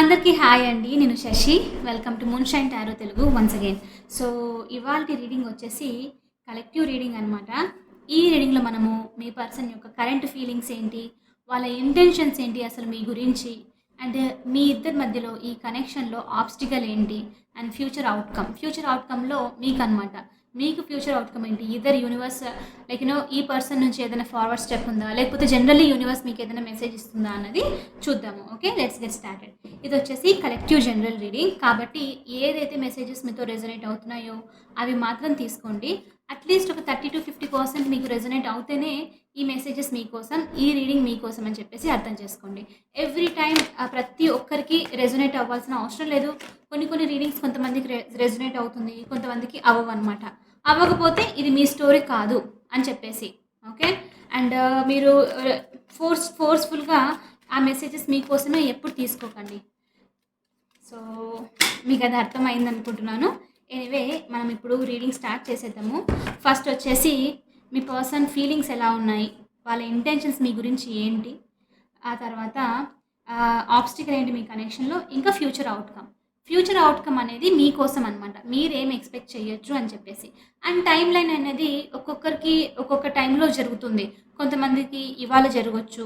అందరికీ హాయ్ అండి. నేను Shashi. Welcome to Moonshine Tarot Telugu once again. So, ఇవాల్టి రీడింగ్ వచ్చేసి కలెక్టివ్ రీడింగ్ అనమాట. ఈ రీడింగ్‌లో మనము మీ పర్సన్ యొక్క కరెంట్ ఫీలింగ్స్ ఏంటి, వాళ్ళ ఇంటెన్షన్స్ ఏంటి అసలు మీ గురించి, అండ్ మీ ఇద్దరి మధ్యలో ఈ కనెక్షన్‌లో ఆబ్స్టికల్ ఏంటి, అండ్ ఫ్యూచర్ అవుట్‌కమ్‌లో మీకనమాట. మీకు ఫ్యూచర్ అవుట్‌కమ్ ఏంటి? ఇద్దరు యూనివర్స్ ఈ పర్సన్ నుంచి ఏదైనా ఫార్వర్డ్ స్టెప్ ఉందా? లేకపోతే జనరల్లీ యూనివర్స్ మీకు ఏదైనా మెసేజ్ ఇస్తుందా అన్నది చూద్దాము. Okay, let's get started. ఇది వచ్చేసి కలెక్టివ్ జనరల్ రీడింగ్ కాబట్టి ఏదైతే మెసేజెస్ మీతో రెజొనేట్ అవుతున్నాయో అవి మాత్రం తీసుకోండి. అట్లీస్ట్ ఒక 30-50% మీకు రెజొనేట్ అవుతేనే ఈ మెసేజెస్ మీకోసం, ఈ రీడింగ్ మీకోసం అని చెప్పేసి అర్థం చేసుకోండి. ఎవ్రీ టైం ప్రతి ఒక్కరికి రెజొనేట్ అవ్వాల్సిన అవసరం లేదు. కొన్ని రీడింగ్స్ కొంతమందికి రెజొనేట్ అవుతుంది, కొంతమందికి అవ్వవన్నమాట. అవ్వకపోతే ఇది మీ స్టోరీ కాదు అని చెప్పేసి. ఓకే, అండ్ మీరు ఫోర్స్ఫుల్గా ఆ మెసేజెస్ మీకోసమే ఎప్పుడు తీసుకోకండి. సో మీకు అది అర్థమైంది అనుకుంటున్నాను. ఎనివే, మనం ఇప్పుడు రీడింగ్ స్టార్ట్ చేసేద్దాము. ఫస్ట్ వచ్చేసి మీ పర్సన్ ఫీలింగ్స్ ఎలా ఉన్నాయి, వాళ్ళ ఇంటెన్షన్స్ మీ గురించి ఏంటి, ఆ తర్వాత ఆబ్స్టికల్ ఏంటి మీ కనెక్షన్లో, ఇంకా ఫ్యూచర్ అవుట్కమ్ అనేది మీకోసం అనమాట. మీరేం ఎక్స్పెక్ట్ చేయొచ్చు అని చెప్పేసి. అండ్ టైం లైన్ అనేది ఒక్కొక్కరికి ఒక్కొక్క టైంలో జరుగుతుంది. కొంతమందికి ఇవాళ జరగవచ్చు,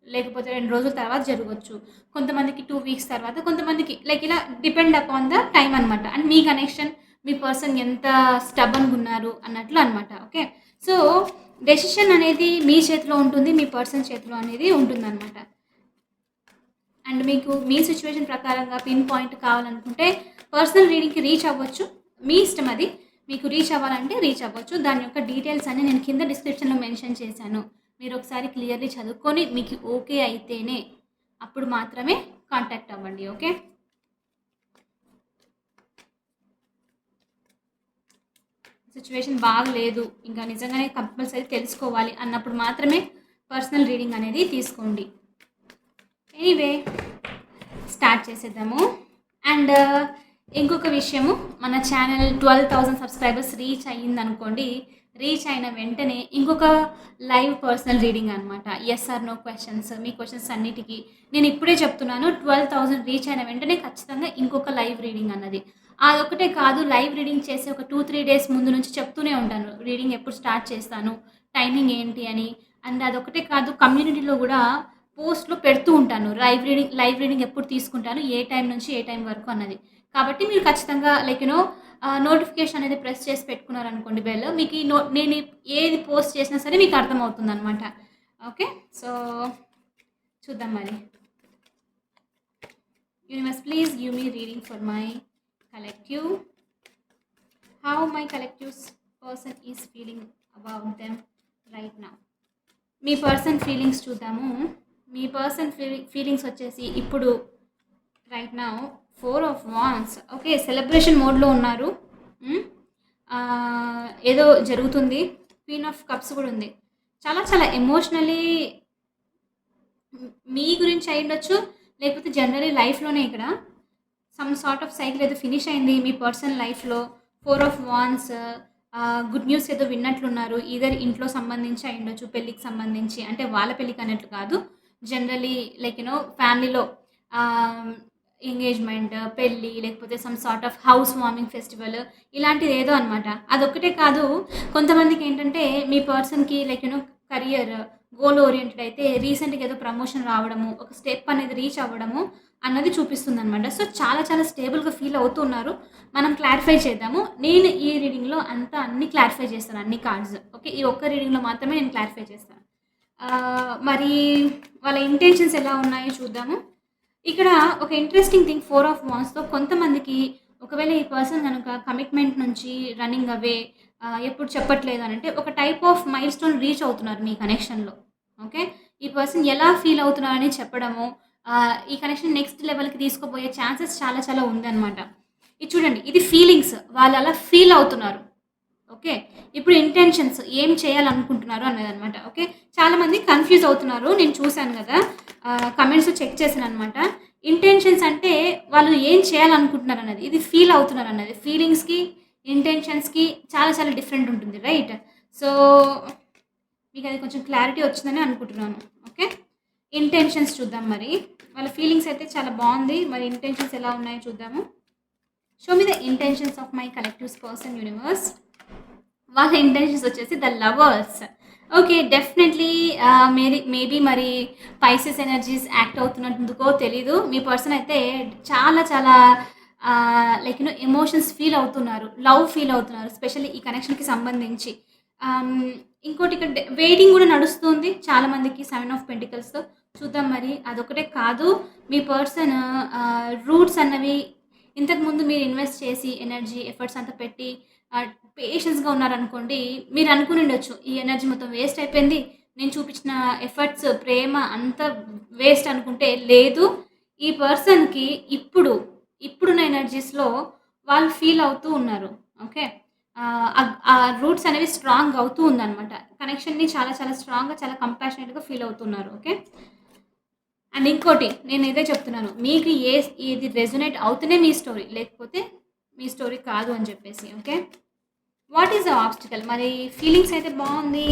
లేకపోతే 2 రోజుల తర్వాత జరగవచ్చు, కొంతమందికి 2 వీక్స్ తర్వాత, కొంతమందికి ఇలా డిపెండ్ అపాన్ ద టైం అనమాట. And me connection, me person ఎంత స్టబన్గా ఉన్నారు అన్నట్లు అనమాట. ఓకే, సో డెసిషన్ అనేది మీ చేతిలో ఉంటుంది, మీ పర్సన్ చేతిలో అనేది ఉంటుందన్నమాట. అండ్ మీకు మీ సిచ్యువేషన్ ప్రకారంగా పిన్ పాయింట్ కావాలనుకుంటే పర్సనల్ రీడింగ్కి రీచ్ అవ్వచ్చు, మీ ఇష్టం అది. మీకు రీచ్ అవ్వాలంటే రీచ్ అవ్వచ్చు. దాని యొక్క డీటెయిల్స్ అన్ని నేను కింద డిస్క్రిప్షన్లో మెన్షన్ చేశాను. మీరు ఒకసారి క్లియర్లీ చదువుకొని మీకు ఓకే అయితేనే అప్పుడు మాత్రమే కాంటాక్ట్ అవ్వండి. ఓకే, సిచ్యువేషన్ బాగలేదు, ఇంకా నిజంగానే కంపల్సరీ తెలుసుకోవాలి అన్నప్పుడు మాత్రమే పర్సనల్ రీడింగ్ అనేది తీసుకోండి. ఎనీవే, స్టార్ట్ చేసేద్దాము. అండ్ ఇంకొక విషయము, మన ఛానల్ 12,000 సబ్స్క్రైబర్స్ రీచ్ అయ్యిందనుకోండి. రీచ్ అయిన వెంటనే ఇంకొక లైవ్ పర్సనల్ రీడింగ్ అనమాట. ఎస్ ఆర్ నో క్వశ్చన్స్, మీ క్వశ్చన్స్ అన్నిటికీ నేను ఇప్పుడే చెప్తున్నాను. 12,000 రీచ్ అయిన వెంటనే ఖచ్చితంగా ఇంకొక లైవ్ రీడింగ్ అన్నది. అదొకటే కాదు, లైవ్ రీడింగ్ చేసి ఒక 2-3 డేస్ ముందు నుంచి చెప్తూనే ఉంటాను రీడింగ్ ఎప్పుడు స్టార్ట్ చేస్తాను, టైమింగ్ ఏంటి అని. అండ్ అదొకటే కాదు, కమ్యూనిటీలో కూడా పోస్ట్లో పెడుతూ ఉంటాను లైవ్ రీడింగ్ ఎప్పుడు తీసుకుంటాను, ఏ టైం నుంచి ఏ టైం వరకు అన్నది. కాబట్టి మీరు ఖచ్చితంగా నోటిఫికేషన్ అనేది ప్రెస్ చేసి పెట్టుకున్నారనుకోండి బెల్, మీకు నేను ఏది పోస్ట్ చేసినా సరే మీకు అర్థమవుతుంది అనమాట. ఓకే, సో చూద్దాం మరి. Universe, please give me reading for my collective. How my collective person is feeling about them right now. Me person feelings చూద్దాము. మీ పర్సన్ ఫీలింగ్స్ వచ్చేసి ఇప్పుడు right now 4 of Wands. Okay, celebration మోడ్లో ఉన్నారు. ఏదో జరుగుతుంది. Queen of cups కూడా ఉంది. చాలా చాలా ఎమోషనలీ మీ గురించి అయి ఉండొచ్చు, లేకపోతే జనరలీ లైఫ్లోనే ఇక్కడ సమ్ సార్ట్ ఆఫ్ సైకిల్ ఏదో ఫినిష్ అయింది మీ పర్సనల్ లైఫ్లో. 4 of Wands, గుడ్ న్యూస్ ఏదో విన్నట్లున్నారు. ఈదర్ ఇంట్లో సంబంధించి అయి ఉండొచ్చు, పెళ్ళికి సంబంధించి, అంటే వాళ్ళ పెళ్ళికి అన్నట్లు కాదు, జనరలీ ఫ్యామిలీలో ఎంగేజ్మెంట్, పెళ్ళి, లేకపోతే some sort of house warming festival, ఇలాంటిది ఏదో అనమాట. అదొక్కటే కాదు, కొంతమందికి ఏంటంటే మీ పర్సన్కి కెరియర్ గోల్ ఓరియంటెడ్ అయితే రీసెంట్గా ఏదో ప్రమోషన్ రావడము, ఒక స్టెప్ అనేది రీచ్ అవ్వడము అన్నది చూపిస్తుంది అనమాట. సో చాలా చాలా స్టేబుల్గా ఫీల్ అవుతున్నారు. మనం క్లారిఫై చేద్దాము. నేను ఈ రీడింగ్లో అన్ని క్లారిఫై చేస్తాను, అన్ని కార్డ్స్. ఓకే, ఈ ఒక్క రీడింగ్లో మాత్రమే నేను క్లారిఫై చేస్తాను. మరి వాళ్ళ ఇంటెన్షన్స్ ఎలా ఉన్నాయో చూద్దాము. ఇక్కడ ఒక ఇంట్రెస్టింగ్ థింగ్ 4 of Wandsతో కొంతమందికి ఒకవేళ ఈ పర్సన్ కనుక కమిట్మెంట్ నుంచి రన్నింగ్ అవే, ఎప్పుడు చెప్పట్లేదు అని అంటే ఒక type of mile stone reach అవుతున్నారు మీ కనెక్షన్లో. ఓకే, ఈ పర్సన్ ఎలా ఫీల్ అవుతున్నారని చెప్పడము, ఈ కనెక్షన్ నెక్స్ట్ లెవెల్కి తీసుకుపోయే ఛాన్సెస్ చాలా చాలా ఉందన్నమాట. ఇది చూడండి, ఇది ఫీలింగ్స్, వాళ్ళు అలా ఫీల్ అవుతున్నారు. ఓకే, ఇప్పుడు ఇంటెన్షన్స్ ఏం చేయాలనుకుంటున్నారు అన్నదనమాట. ఓకే, చాలామంది కన్ఫ్యూజ్ అవుతున్నారు, నేను చూశాను కదా, కమెంట్స్ చెక్ చేశాను అనమాట. ఇంటెన్షన్స్ అంటే వాళ్ళు ఏం చేయాలనుకుంటున్నారు అన్నది, ఇది ఫీల్ అవుతున్నారు అన్నది. ఫీలింగ్స్కి ఇంటెన్షన్స్కి చాలా చాలా డిఫరెంట్ ఉంటుంది, రైట్? సో మీకు అది కొంచెం క్లారిటీ వచ్చిందని అనుకుంటున్నాను. ఓకే, ఇంటెన్షన్స్ చూద్దాం మరి. వాళ్ళ ఫీలింగ్స్ అయితే చాలా బాగుంది. మరి ఇంటెన్షన్స్ ఎలా ఉన్నాయో చూద్దాము. Show me the intentions of my collectives person universe. వాళ్ళ ఇంటెన్షన్స్ వచ్చేసి the lovers. Okay, definitely maybe మరి పైసెస్ ఎనర్జీస్ యాక్ట్ అవుతున్నందుకో తెలీదు, మీ పర్సన్ అయితే చాలా చాలా లైక్ ఎమోషన్స్ ఫీల్ అవుతున్నారు, లవ్ ఫీల్ అవుతున్నారు, స్పెషల్లీ ఈ కనెక్షన్కి సంబంధించి. ఆమ్, ఇంకోటి ఇక్కడ వెయిటింగ్ కూడా నడుస్తుంది చాలా మందికి 7 ఆఫ్ పెంటికల్స్తో. చూద్దాం మరి. అదొకటే కాదు, మీ పర్సన్ రూట్స్ అన్నవి ఇంతకుముందు మీరు ఇన్వెస్ట్ చేసి ఎనర్జీ ఎఫర్ట్స్ అంతా పెట్టి పేషెన్స్గా ఉన్నారనుకోండి, మీరు అనుకుని ఉండొచ్చు ఈ ఎనర్జీ మొత్తం వేస్ట్ అయిపోయింది, నేను చూపించిన ఎఫర్ట్స్ ప్రేమ అంతా వేస్ట్ అనుకుంటే, లేదు, ఈ పర్సన్కి ఇప్పుడున్న ఎనర్జీస్లో వాళ్ళు ఫీల్ అవుతూ ఉన్నారు. ఓకే, ఆ రూట్స్ అనేవి స్ట్రాంగ్ అవుతూ ఉందన్నమాట. కనెక్షన్ని చాలా చాలా స్ట్రాంగ్గా చాలా కంపాషనేట్గా ఫీల్ అవుతున్నారు. ఓకే, అండ్ ఇంకోటి నేను ఇదే చెప్తున్నాను, మీకు ఇది రెజొనేట్ అవుతూనే మీ స్టోరీ, లేకపోతే మీ స్టోరీ కాదు అని చెప్పేసి. Okay, what is the obstacle? మరి ఫీలింగ్స్ అయితే బాగుంది,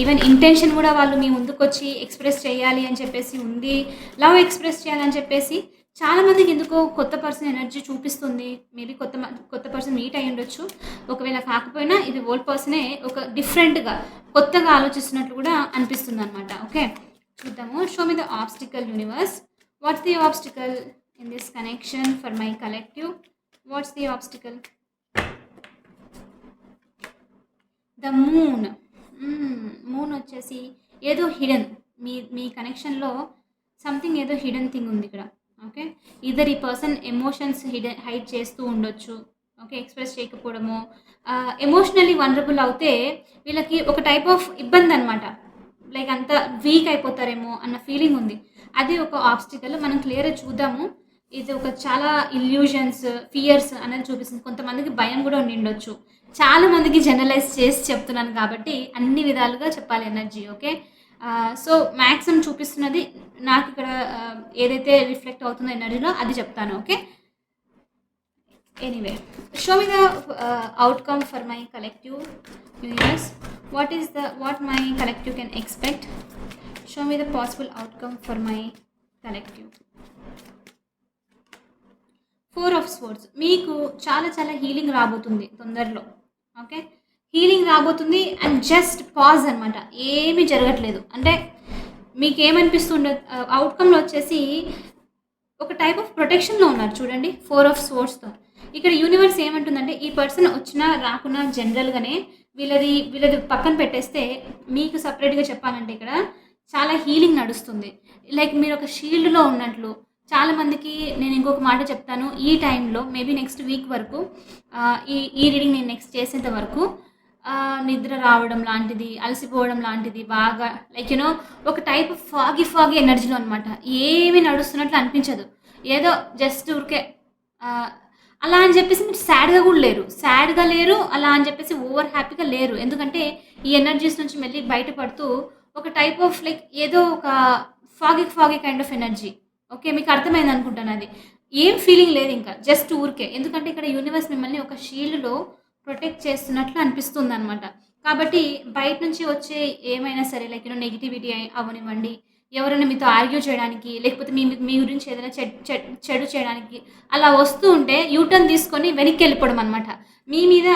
ఈవెన్ ఇంటెన్షన్ కూడా వాళ్ళు మీ ముందుకు వచ్చి ఎక్స్ప్రెస్ చేయాలి అని చెప్పేసి ఉంది, లవ్ ఎక్స్ప్రెస్ చేయాలని చెప్పేసి. చాలామందికి ఎందుకో కొత్త పర్సన్ ఎనర్జీ చూపిస్తుంది. మేబీ కొత్త పర్సన్ మీట్ అయ్యి ఉండొచ్చు. ఒకవేళ కాకపోయినా ఇది ఓల్డ్ పర్సనే ఒక డిఫరెంట్గా కొత్తగా ఆలోచిస్తున్నట్లు కూడా అనిపిస్తుంది అనమాట. ఓకే, చూద్దాము. Show me the obstacle universe. What's the obstacle in this connection for my collective? What's the obstacle? The moon. Moon వచ్చేసి ఏదో హిడెన్, మీ కనెక్షన్లో సంథింగ్ ఏదో హిడెన్ థింగ్ ఉంది ఇక్కడ. ఓకే, ఇద్దరు ఈ పర్సన్ ఎమోషన్స్ హైడ్ చేస్తూ ఉండొచ్చు. ఓకే, ఎక్స్ప్రెస్ చేయకపోవడము, ఎమోషనల్లీ వనరబుల్ అవుతే వీళ్ళకి ఒక టైప్ ఆఫ్ ఇబ్బంది అనమాట, లైక్ అంత వీక్ అయిపోతారేమో అన్న ఫీలింగ్ ఉంది. అది ఒక ఆబ్స్టికల్. మనం క్లియర్గా చూద్దాము. ఇది ఒక చాలా ఇల్యూషన్స్, ఫియర్స్ అనేది చూపిస్తుంది. కొంతమందికి భయం కూడా ఉండి ఉండొచ్చు. చాలా మందికి జనరలైజ్ చేసి చెప్తున్నాను కాబట్టి అన్ని విధాలుగా చెప్పాలి ఎనర్జీ. ఓకే, సో మ్యాక్సిమం చూపిస్తున్నది నాకు ఇక్కడ ఏదైతే రిఫ్లెక్ట్ అవుతుందో ఎనర్జీలో అది చెప్తాను. Okay, anyway, show me the outcome for my collective universe. what my collective can expect? Show me the possible outcome for my collective. 4 of swords. మీకు చాలా చాలా హీలింగ్ రాబోతుంది తొందరలో. ఓకే, హీలింగ్ రాబోతుంది అండ్ జస్ట్ పాజ్ అనమాట, ఏమీ జరగట్లేదు అంటే మీకు ఏమనిపిస్తుండే అవుట్కమ్లో వచ్చేసి ఒక టైప్ ఆఫ్ ప్రొటెక్షన్లో ఉన్నారు చూడండి 4 ఆఫ్ స్వోర్డ్స్తో. ఇక్కడ యూనివర్స్ ఏమంటుందంటే ఈ పర్సన్ వచ్చినా రాకున్నా జనరల్గానే వీళ్ళది పక్కన పెట్టేస్తే మీకు సపరేట్గా చెప్పాలంటే ఇక్కడ చాలా హీలింగ్ నడుస్తుంది. లైక్ మీరు ఒక షీల్డ్లో ఉన్నట్లు. చాలామందికి నేను ఇంకొక మాట చెప్తాను, ఈ టైంలో మేబీ నెక్స్ట్ వీక్ వరకు ఈ రీడింగ్ నేను నెక్స్ట్ చేసేంత వరకు నిద్ర రావడం లాంటిది, అలసిపోవడం లాంటిది, బాగా లైక్ ఒక టైప్ ఆఫ్ ఫాగీ ఎనర్జీలో అనమాట. ఏమీ నడుస్తున్నట్లు అనిపించదు, ఏదో జస్ట్ ఊరికే అలా అని చెప్పేసి మీరు సాడ్గా లేరు అలా అని చెప్పేసి ఓవర్ హ్యాపీగా లేరు. ఎందుకంటే ఈ ఎనర్జీస్ నుంచి మళ్ళీ బయటపడుతూ ఒక టైప్ ఆఫ్ లైక్ ఏదో ఒక foggy kind of energy. Okay, మీకు అర్థమైంది అనుకుంటాను. అది ఏం ఫీలింగ్ లేదు ఇంకా, జస్ట్ ఊరికే. ఎందుకంటే ఇక్కడ యూనివర్స్ మిమ్మల్ని ఒక షీల్డ్లో ప్రొటెక్ట్ చేస్తున్నట్లు అనిపిస్తుంది అనమాట. కాబట్టి బయట నుంచి వచ్చే ఏమైనా సరే లైక్ నెగిటివిటీ అవనివ్వండి, ఎవరైనా మీతో ఆర్గ్యూ చేయడానికి, లేకపోతే మీ గురించి ఏదైనా చెడు చేయడానికి అలా వస్తూ ఉంటే యూటర్న్ తీసుకొని వెనక్కి వెళ్ళిపోవడం అనమాట. మీ మీద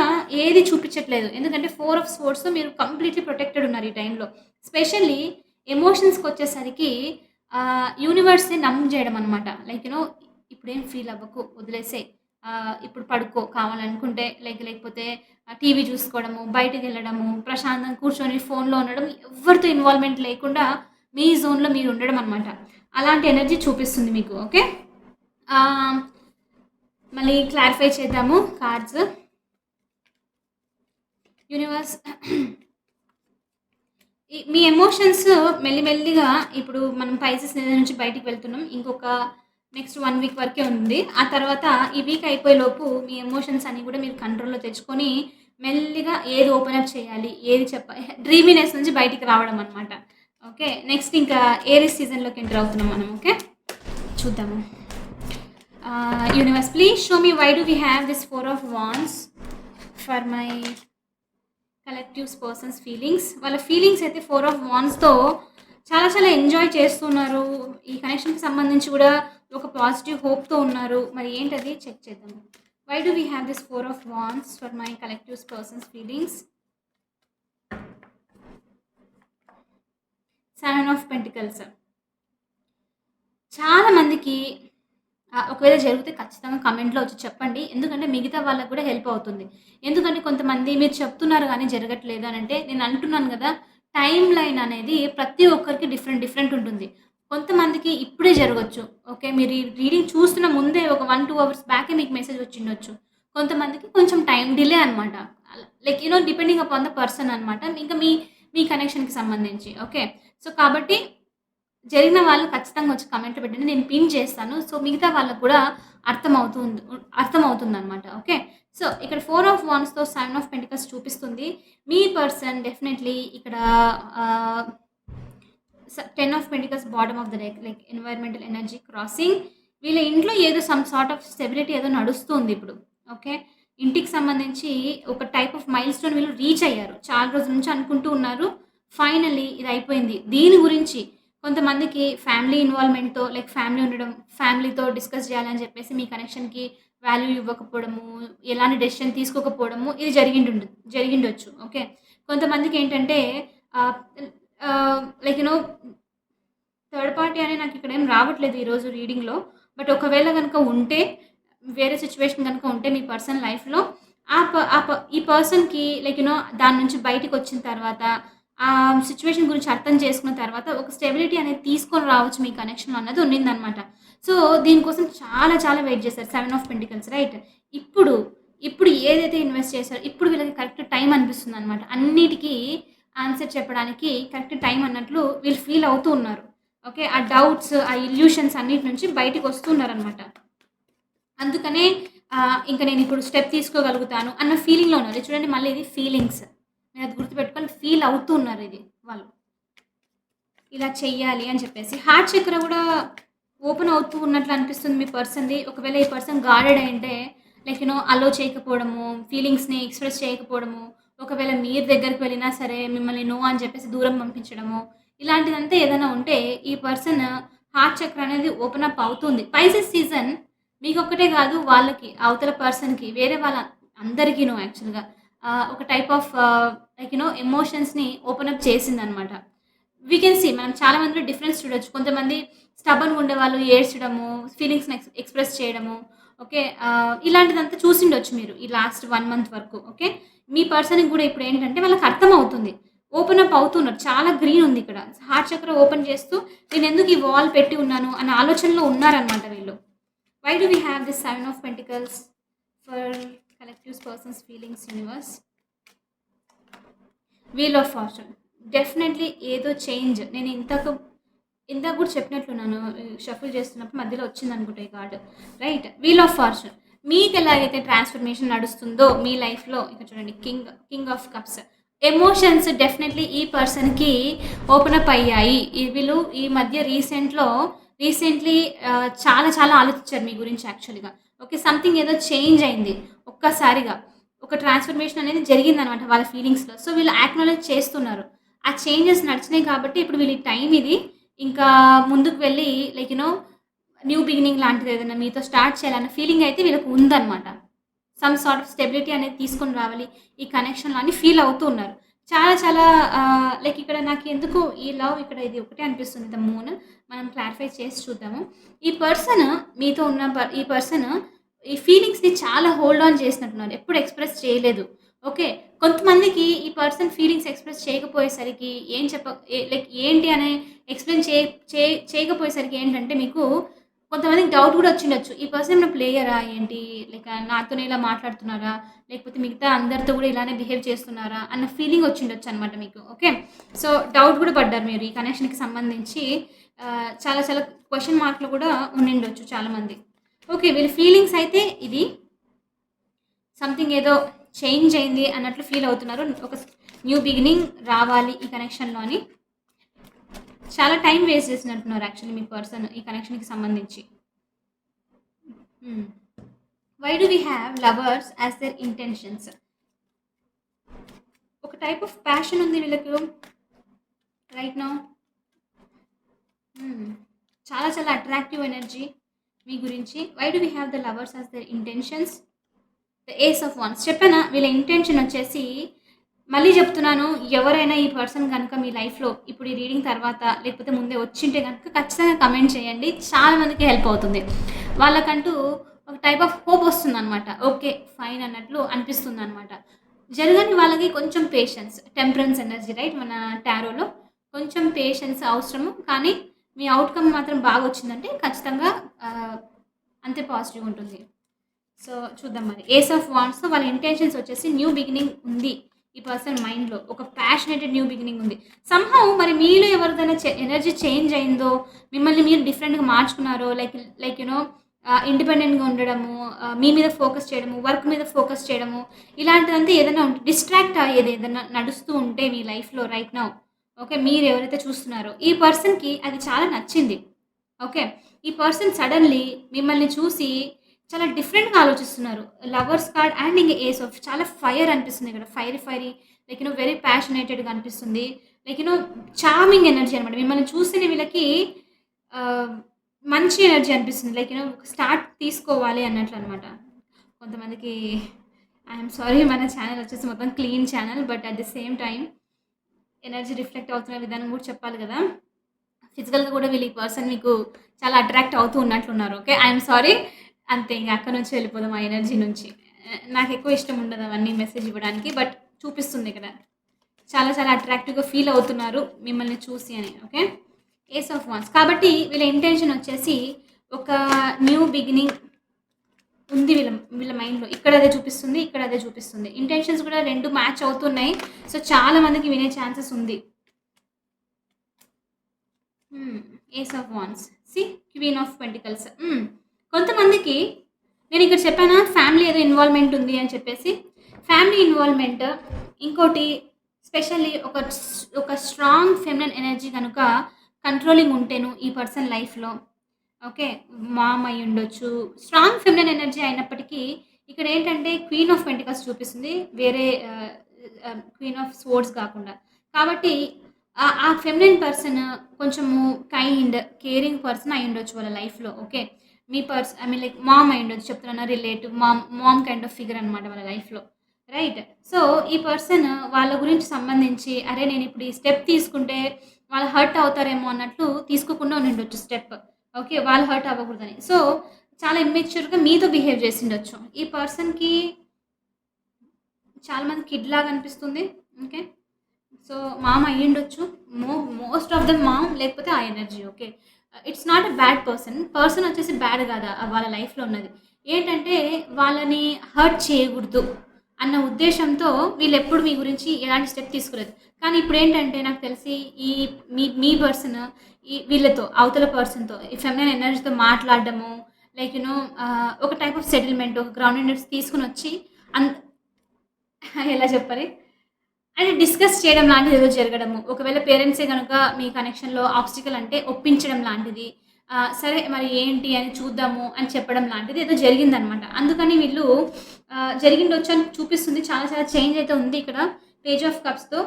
ఏది చూపించట్లేదు. ఎందుకంటే 4 ఆఫ్ స్వోర్డ్స్తో మీరు కంప్లీట్లీ ప్రొటెక్టెడ్ ఉన్నారు ఈ టైంలో. స్పెషల్లీ ఎమోషన్స్కి వచ్చేసరికి యూనివర్స్ని నమ్ము చేయడం అనమాట. లైక్ ఇప్పుడేం ఫీల్ అవ్వకు, వదిలేసే, ఇప్పుడు పడుకో కావాలనుకుంటే, లేకపోతే టీవీ చూసుకోవడము, బయటకు వెళ్ళడము, ప్రశాంతంగా కూర్చొని ఫోన్లో ఉండడం, ఎవరితో ఇన్వాల్వ్మెంట్ లేకుండా మీ జోన్లో మీరు ఉండడం అనమాట. అలాంటి ఎనర్జీ చూపిస్తుంది మీకు. ఓకే, మళ్ళీ క్లారిఫై చేద్దాము కార్డ్స్. యూనివర్స్, మీ ఎమోషన్స్ మెల్లిమెల్లిగా ఇప్పుడు మనం పైసెస్ నుంచి బయటికి వెళ్తున్నాం. ఇంకొక నెక్స్ట్ 1 వీక్ వరకే ఉంది. ఆ తర్వాత ఈ వీక్ అయిపోయేలోపు మీ ఎమోషన్స్ అన్నీ కూడా మీరు కంట్రోల్లో తెచ్చుకొని మెల్లిగా ఏది ఓపెన్ అప్ చేయాలి, ఏది డ్రీమీనెస్ నుంచి బయటికి రావడం అనమాట. ఓకే, నెక్స్ట్ ఇంకా ఏరిస్ సీజన్లోకి ఎంటర్ అవుతున్నాం మనం. ఓకే, చూద్దాము. Universe, please show me why do we have this 4 of wands for my collectives persons feelings. వాళ్ళ ఫీలింగ్స్ అయితే 4 ఆఫ్ వాండ్స్తో చాలా చాలా ఎంజాయ్ చేస్తున్నారు. ఈ కనెక్షన్‌కి సంబంధించి కూడా ఒక పాజిటివ్ హోప్‌తో ఉన్నారు. మరి ఏంటది చెక్ చేద్దాం. Why do we have this 4 of wands for my collective persons feelings? 7 of pentacles. చాలా మందికి ఒకవేళ జరిగితే ఖచ్చితంగా కమెంట్‌లో వచ్చి చెప్పండి. ఎందుకంటే మిగతా వాళ్ళకి కూడా హెల్ప్ అవుతుంది. ఎందుకంటే కొంతమంది మీరు చెప్తున్నారు గానీ జరగట్లేదు అనంటే నేను అంటున్నాను గదా! టైమ్ లైన్ అనేది ప్రతి ఒక్కరికి డిఫరెంట్ డిఫరెంట్ ఉంటుంది. కొంతమందికి ఇప్పుడే జరగొచ్చు. ఓకే. మీరు ఈ రీడింగ్ చూస్తున్న ముందే ఒక 1, 2 అవర్స్ బ్యాకే మీకు మెసేజ్ వచ్చిండొచ్చు. కొంతమందికి కొంచెం టైమ్ డిలే అనమాట. Like depending upon the person అనమాట. ఇంకా మీ మీ కనెక్షన్‌కి సంబంధించి. ఓకే. సో, కాబట్టి జరిగిన వాళ్ళు ఖచ్చితంగా వచ్చి కామెంట్‌లో పెట్టండి. నేను పిన్ చేస్తాను. సో, మిగతా వాళ్ళకి కూడా అర్థమవుతుందనమాట. ఓకే. సో, ఇక్కడ 4 ఆఫ్ వాండ్స్‌తో 7 ఆఫ్ పెంటికల్స్ చూపిస్తుంది. మీ పర్సన్ డెఫినైట్‌లీ ఇక్కడ ఆహ్, 10 of pentacles bottom of the deck like environmental energy crossing. వీళ్ళ ఇంట్లో ఏదో సమ్ సార్ట్ ఆఫ్ స్టెబిలిటీ ఏదో నడుస్తుంది ఇప్పుడు. ఓకే. ఇంటికి సంబంధించి ఒక టైప్ ఆఫ్ మైల్‌స్టోన్ వీళ్ళు రీచ్ అయ్యారు. చాలా రోజుల నుంచి అనుకుంటూ ఉన్నారు. ఫైనల్లీ ఇది అయిపోయింది. దీని గురించి కొంతమందికి ఫ్యామిలీ ఇన్వాల్వ్‌మెంట్‌తో లైక్ ఫ్యామిలీ ఉండడం, ఫ్యామిలీతో డిస్కస్ చేయాలని చెప్పేసి మీ కనెక్షన్‌కి వాల్యూ ఇవ్వకపోవడము, ఎలాంటి డెసిషన్ తీసుకోకపోవడము ఇది జరిగిండొచ్చు. ఓకే. కొంతమందికేంటంటే ఆహ్, లైక్ థర్డ్ పార్టీ అని నాకిక్కడేం రావట్లేదు ఈరోజు రీడింగ్‌లో. బట్ ఒకవేళ గనక ఉంటే, వేరే సిట్యుయేషన్ గనక ఉంటే మీ పర్సన్ లైఫ్‌లో ఆ ప ఆ ప ఈ పర్సన్‌కి లైక్ దాని నుంచి బయటికొచ్చిన తర్వాత, ఆ సిట్యుయేషన్ గురించి అర్థం చేసుకున్న తర్వాత, ఒక స్టెబిలిటీ అనేది తీసుకొని రావచ్చు మీ కనెక్షన్‌లో అన్నది ఉండిందనమాట. సో, దీనికోసం చాలా చాలా వెయిట్ చేశారు. 7 ఆఫ్ పెంటికల్స్ రైట్? ఇప్పుడు, ఇప్పుడు ఏదైతే ఇన్వెస్ట్ చేశారో, ఇప్పుడు వీళ్ళకి కరెక్ట్ టైం అనిపిస్తుందనమాట. అన్నిటికి ఆన్సర్ చెప్పడానికి కరెక్ట్ టైం అన్నట్లు వీళ్ళు ఫీల్ అవుతూ ఉన్నారు. ఓకే. ఆ డౌట్స్, ఆ ఇల్యూషన్స్ అన్నిటి నుంచి బయటికొస్తున్నారనమాట. అందుకనే ఇంక నేనిప్పుడు స్టెప్ తీసుకోగలుగుతాను అన్న ఫీలింగ్‌లో ఉన్నారు. ఇది చూడండి మళ్ళీ ఇది ఫీలింగ్స్. మీరది గుర్తుపెట్టుకోవాలి. ఫీల్ అవుతూ ఉన్నారు ఇది వాళ్ళు. ఇలా చెయ్యాలి అని చెప్పేసి. హార్ట్ చక్ర గూడా ఓపెన్ అవుతూ ఉన్నట్లు అనిపిస్తుంది మీ పర్సన్‌ది. ఒకవేళ ఈ పర్సన్ గార్డెడ్ అయుంటే లైక్ అలో చేయకపోవడము, ఫీలింగ్స్‌ని ఎక్స్‌ప్రెస్ చేయకపోవడము, ఒకవేళ మీరు దగ్గరికి వెళ్ళినా సరే మిమ్మల్ని నో అని చెప్పేసి దూరం పంపించడము, ఇలాంటిదంతా ఏదైనా ఉంటే ఈ పర్సన్ హార్ట్ చక్ర అనేది ఓపెన్ అప్ అవుతుంది. స్పైసెస్ సీజన్ మీకొక్కటే గాదు వాళ్ళకి, అవతల పర్సన్‌కి, వేరే వాళ్ళ అందరికీను యాక్చువల్‌గా ఒక టైప్ ఆఫ్ లైక్ ఎమోషన్స్‌ని ఓపెన్ అప్ చేసిందనమాట. వీ కెన్ సీ మనం చాలా మందిలో డిఫరెన్స్ చూడొచ్చు. కొంతమంది స్టబర్న్‌గా ఉండేవాళ్ళు ఏడ్చడము, ఫీలింగ్స్‌ని ఎక్స్‌ప్రెస్ చేయడము. ఓకే. ఇలాంటిదంతా చూసిండొచ్చు మీరు ఈ లాస్ట్ 1 మంత్ వరకు. ఓకే. మీ పర్సన్‌కి గూడా ఇప్పుడేంటంటే వాళ్ళకి అర్థమవుతుంది. ఓపెన్ అప్ అవుతున్నారు. చాలా గ్రీన్ ఉంది ఇక్కడ. హార్ట్ చక్ర ఓపెన్ చేస్తూ నేనెందుకు ఈ వాల్ పెట్టి ఉన్నాను అన్న ఆలోచనలో ఉన్నారనమాట వీళ్ళు. Why do we have this 7 of pentacles for collective persons feelings universe? Wheel of fortune. Definitely ఏదో చేంజ్. నేను ఇందాక కూడా చెప్పినట్లున్నాను. షఫుల్ చేస్తున్నప్పుడు మధ్యలో వచ్చిందనుకుంటా ఈ card. Right. Wheel of fortune. మీకెలాగైతే ట్రాన్స్‌ఫర్మేషన్ నడుస్తుందో మీ లైఫ్‌లో ఇక్కడ చూడండి king of cups. Emotions definitely ఈ పర్సన్‌కి ఓపెన్ అప్ అయ్యాయి. వీళ్ళు ఈ మధ్య రీసెంట్‌లీ చాలా చాలా ఆలోచించారు మీ గురించి యాక్చువల్‌గా. ఓకే. సంథింగ్ ఏదో చేంజ్ అయింది ఒక్కసారిగా. ఒక ట్రాన్స్‌ఫర్మేషన్ అనేది జరిగిందనమాట వాళ్ళ ఫీలింగ్స్‌లో. సో, వీళ్ళు యాక్నాలెడ్జ్ చేస్తున్నారు. ఆ చేంజెస్ నడిచినాయి కాబట్టి ఇప్పుడు వీళ్ళ టైం ఇది. ఇంకా ముందుకు వెళ్ళి లైక్ న్యూ బిగినింగ్ లాంటిది ఏదైనా మీతో స్టార్ట్ చేయాలన్న ఫీలింగ్ అయితే వీళ్ళకి ఉందనమాట. సమ్ సార్ట్ ఆఫ్ స్టెబిలిటీ అనేది తీసుకొని రావాలి ఈ కనెక్షన్‌లో అని ఫీల్ అవుతూ ఉన్నారు. చాలా చాలా లైక్ ఇక్కడ నాకు ఎందుకు ఈ లవ్ ఇక్కడ ఇది ఒకటే అనిపిస్తుంది ద మూన్. మనం క్లారిఫై చేసి చూద్దాము. ఈ పర్సన్ మీతో ఉన్న ఈ పర్సన్ ఈ ఫీలింగ్స్‌ని చాలా హోల్డ్ ఆన్ చేసినట్టున్నారు. ఎప్పుడు ఎక్స్‌ప్రెస్ చేయలేదు. ఓకే. కొంతమందికి ఈ పర్సన్ ఫీలింగ్స్ ఎక్స్‌ప్రెస్ చేయకపోయేసరికి ఏం చెప్ప లైక్ ఏంటి అనే ఎక్స్‌ప్లెయిన్ చే చే చేయకపోయేసరికి ఏంటంటే మీకు కొంతమందికి డౌట్ గూడా వచ్చిండొచ్చు. ఈ పర్సన్ ఏమైనా ప్లేయరా ఏంటి? లైక్ నాతోనే ఇలా మాట్లాడుతున్నారా? లేకపోతే మిగతా అందరితో గూడా ఇలానే బిహేవ్ చేస్తున్నారా? అన్న ఫీలింగ్ వచ్చిండొచ్చనమాట మీకు. ఓకే. సో, డౌట్ గూడా పడ్డారు మీరు ఈ కనెక్షన్‌కి సంబంధించి. చాలా చాలా క్వెషన్ మార్క్‌లు గూడా ఉండిండొచ్చు చాలామంది. ఓకే. వీళ్ళ ఫీలింగ్స్ అయితే ఇది. సంథింగ్ ఏదో చేంజ్ అయింది అన్నట్లు ఫీల్ అవుతున్నారు. ఒక న్యూ బిగినింగ్ రావాలి ఈ కనెక్షన్‌లో అని. చాలా టైం వేస్ట్ చేసినట్టున్నారు యాక్చువల్లీ మీ పర్సన్ ఈ కనెక్షన్‌కి సంబంధించి. Why do we have lovers as their intentions? ఒక టైప్ ఆఫ్ ప్యాషన్ ఉంది వీళ్ళకు రైట్ నౌ. హ్మ్. చాలా చాలా అట్రాక్టివ్ ఎనర్జీ మీ గురించి. Why do we have the lovers as their intentions? The ace of wands చెప్పానా? వీళ్ళ ఇంటెన్షన్ వచ్చేసి మళ్ళీ చెప్తున్నాను. ఎవరైనా ఈ పర్సన్ గనుక మీ లైఫ్‌లో ఇప్పుడు ఈ రీడింగ్ తర్వాత లేకపోతే ముందే వచ్చింటే గనుక ఖచ్చితంగా కమెంట్ చేయండి. చాలా మందికి హెల్ప్ అవుతుంది. వాళ్ళకంటూ ఒక టైప్ ఆఫ్ హోప్ వస్తుందనమాట. ఓకే. ఫైన్ అన్నట్లు అనిపిస్తుందనమాట. జరగని వాళ్ళకి కొంచెం పేషెన్స్, టెంపరెన్స్ ఎనర్జీ రైట్ మన టారోలో కొంచెం పేషెన్స్ అవసరము. కానీ మీ ఔట్‌కమ్ మాత్రం బాగొచ్చిందంటే ఖచ్చితంగా ఆహ్, అంతే పాజిటివ్ ఉంటుంది. సో, చూద్దాం మరి. ఏస్ ఆఫ్ వాండ్స్‌తో వాళ్ళ ఇంటెన్షన్స్ వచ్చేసి న్యూ బిగినింగ్ ఉంది. ఈ పర్సన్ మైండ్‌లో. ఒక ప్యాషనేటెడ్ న్యూ బిగినింగ్ ఉంది. సమ్‌హౌ మరి మీలో ఎవరిదైనా ఎనర్జీ చేంజ్ అయిందో, మిమ్మల్ని మీరు డిఫరెంట్‌గా మార్చుకున్నారో, లైక్ ఇండిపెండెంట్‌గా ఉండడము, మీ మీద ఫోకస్ చేయడము, వర్క్ మీద ఫోకస్ చేయడము, ఇలాంటిదంతా ఏదైనా ఉంటే డిస్ట్రాక్ట్ అయ్యేది ఏదైనా నడుస్తూ ఉంటే మీ లైఫ్‌లో రైట్ నౌ, ఓకే. మీరు ఎవరైతే చూస్తున్నారో, ఈ పర్సన్‌కి అది చాలా నచ్చింది. ఓకే. ఈ పర్సన్ సడెన్‌లీ మిమ్మల్ని చూసి చాలా డిఫరెంట్‌గా ఆలోచిస్తున్నారు. లవర్స్ కార్డ్ అండ్ ఇంక ఏస్ ఆఫ్ చాలా ఫైర్ అనిపిస్తుంది ఇక్కడ. ఫైరీ లైక్ వెరీ ప్యాషనేటెడ్‌గా అనిపిస్తుంది. లైక్ చార్మింగ్ ఎనర్జీ అనమాట. మిమ్మల్ని చూస్తేనే వీళ్ళకి ఆహ్, మంచి ఎనర్జీ అనిపిస్తుంది. లైక్ స్టార్ట్ తీసుకోవాలి అన్నట్లనమాట. కొంతమందికి ఐయామ్ సారీ మన ఛానెల్ వచ్చేసి మొత్తం clean channel. But at the same time energy reflect అవుతున్న విధానం కూడా చెప్పాలి గదా! ఫిజికల్‌గా కూడా వీళ్ళు ఈ పర్సన్ మీకు చాలా అట్రాక్ట్ అవుతూ ఉన్నట్లున్నారు. ఓకే. I'm sorry. అంతే ఇంక అక్కడి నుంచి వెళ్ళిపోదాం ఆ ఎనర్జీ నుంచి. నాకెక్కువ ఇష్టం ఉండదు అవన్నీ మెసేజ్ ఇవ్వడానికి. బట్ చూపిస్తుంది ఇక్కడ. చాలా చాలా అట్రాక్టివ్‌గా ఫీల్ అవుతున్నారు మిమ్మల్ని చూసి అని. ఓకే. Ace of wands. కాబట్టి వీళ్ళ ఇంటెన్షన్ వచ్చేసి ఒక న్యూ బిగినింగ్ ఉంది వీళ్ళ వీళ్ళ మైండ్‌లో. ఇక్కడ అదే చూపిస్తుంది. ఇక్కడ అదే చూపిస్తుంది. ఇంటెన్షన్స్ కూడా 2 మ్యాచ్ అవుతున్నాయి. సో, చాలా మందికి వినే ఛాన్సెస్ ఉంది. Hmm. Ace of wands. See queen of pentacles. కొంతమందికి నేనిక్కడ చెప్పానా ఫ్యామిలీ ఏదో ఇన్వాల్వ్‌మెంట్ ఉంది అని చెప్పేసి. ఫ్యామిలీ ఇన్వాల్వ్‌మెంట్ ఇంకోటి స్పెషల్లీ ఒక స్ట్రాంగ్ ఫెమినైన్ ఎనర్జీ గనుక కంట్రోలింగ్ ఉంటేను ఈ పర్సన్ లైఫ్‌లో ఓకే. మామ్ అయ్యుండొచ్చు. స్ట్రాంగ్ ఫెమినైన్ ఎనర్జీ అయినప్పటికీ ఇక్కడేంటంటే క్వీన్ ఆఫ్ పెంటికల్స్ చూపిస్తుంది. వేరే క్వీన్ ఆఫ్ స్వోర్డ్స్ గాకుండా. కాబట్టి ఆ ఫెమినైన్ పర్సన్ కొంచెము కైండ్, కేరింగ్ పర్సన్ అయ్యుండొచ్చు వాళ్ళ లైఫ్‌లో. ఓకే. మీ ఐ మీన్ లైక్ మామ్ అయ్యుండొచ్చు చెప్తున్నానా relative mom kind of figure అనమాట వాళ్ళ లైఫ్‌లో. రైట్. సో, ఈ పర్సన్ వాళ్ళ గురించి సంబంధించి అరే! నేనిప్పుడు ఈ స్టెప్ తీసుకుంటే వాళ్ళు హర్ట్ అవుతారేమో అన్నట్లు తీసుకోకుండా ఉండుండొచ్చు స్టెప్. ఓకే. వాళ్ళు హర్ట్ అవ్వకూడదని. సో, చాలా ఇమ్మెచ్యూర్‌గా మీతో బిహేవ్ చేసుండొచ్చు. ఈ పర్సన్‌కి చాలా మంది కిడ్ లాగా అనిపిస్తుంది. ఓకే. సో, మామ్ అయ్యుండొచ్చు. మోస్ట్ ఆఫ్ ద మామ్ లేకపోతే ఆ energy. Okay. It's not a bad person. Person వచ్చేసి బ్యాడ్ కాదు వాళ్ళ లైఫ్‌లో ఉన్నది. ఏంటంటే వాళ్ళని హర్ట్ చేయకూడదు అన్న ఉద్దేశ్యంతో వీళ్ళెప్పుడు మీ గురించి ఎలాంటి స్టెప్ తీసుకోలేదు. కానీ ఇప్పుడేంటంటే నాకు తెలిసి ఈ మీ పర్సన్ వీళ్ళతో అవతల పర్సన్‌తో ఈ ఫెమినైన్ ఎనర్జీతో మాట్లాడడము లైక్ ఒక టైప్ ఆఫ్ సెటిల్‌మెంట్ ఒక గ్రౌండెడ్‌నెస్ తీసుకొనొచ్చి అన్ ఎలా చెప్పాలి? అంటే డిస్కస్ చేయడం లాంటిదేదో జరగడము. ఒకవేళ పేరెంట్సే గనుక మీ కనెక్షన్‌లో ఆబ్‌స్టికల్ అంటే ఒప్పించడం లాంటిది. సరే మరి ఏంటి అని చూద్దాము అని చెప్పడం లాంటిది ఏదో జరిగిందనమాట. అందుకని వీళ్ళు జరిగిండొచ్చు అని చూపిస్తుంది. చాలా చాలా చేంజ్ అయితే ఉంది ఇక్కడ. పేజ్ ఆఫ్ కప్స్‌తో.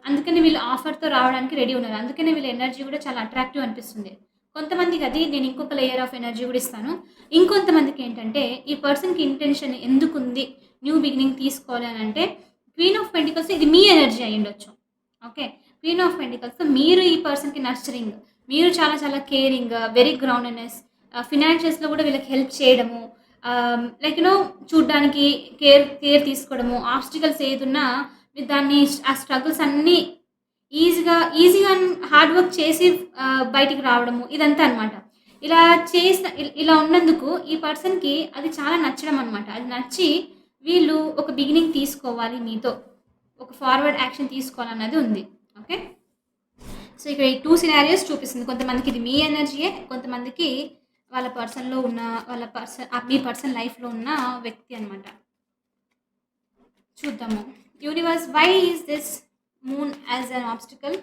అందుకని వీళ్ళు ఆఫర్‌తో రావడానికి రెడీ ఉన్నారు. అందుకనే వీళ్ళ ఎనర్జీ కూడా చాలా అట్రాక్టివ్ అనిపిస్తుంది. కొంతమందికది నేను ఇంకొక లేయర్ ఆఫ్ ఎనర్జీ కూడా ఇస్తాను. ఇంకొంతమందికేంటంటే ఈ పర్సన్‌కి ఇంటెన్షన్ ఎందుకుంది న్యూ బిగినింగ్ తీసుకోవాలి అనంటే క్వీన్ ఆఫ్ పెంటికల్స్ ఇది మీ ఎనర్జీ అయ్యుండొచ్చు. ఓకే. క్వీన్ ఆఫ్ పెంటికల్స్ మీరు ఈ పర్సన్‌కి నర్చరింగ్. మీరు చాలా చాలా కేరింగ్, వెరీ గ్రౌండెడ్‌నెస్, ఫినాన్షియల్స్‌లో కూడా వీళ్ళకి హెల్ప్ చేయడము. లైక్ చూడ్డానికి కేర్ తీసుకోవడము. ఆబ్‌స్టికల్స్ ఏదున్నా మీరు దాన్ని ఆ స్ట్రగుల్స్ అన్నీ ఈజీగా హార్డ్ వర్క్ చేసి బయటికి రావడము. ఇదంతా అనమాట. ఇలా ఇలా ఉన్నందుకు ఈ పర్సన్‌కి అది చాలా నచ్చడం అనమాట. అది నచ్చి వీళ్ళు ఒక బిగినింగ్ తీసుకోవాలి మీతో. ఒక ఫార్వర్డ్ యాక్షన్ తీసుకోవాలన్నది ఉంది. ఓకే. సో, ఇక్కడ ఈ 2 సినారియోస్ చూపిస్తుంది. కొంతమందికి ఇది మీ ఎనర్జీయే. కొంతమందికి వాళ్ళ పర్సన్‌లో ఉన్న మీ పర్సన్ లైఫ్‌లో ఉన్న వ్యక్తి అనమాట. చూద్దాము. Universe why is this moon as an obstacle?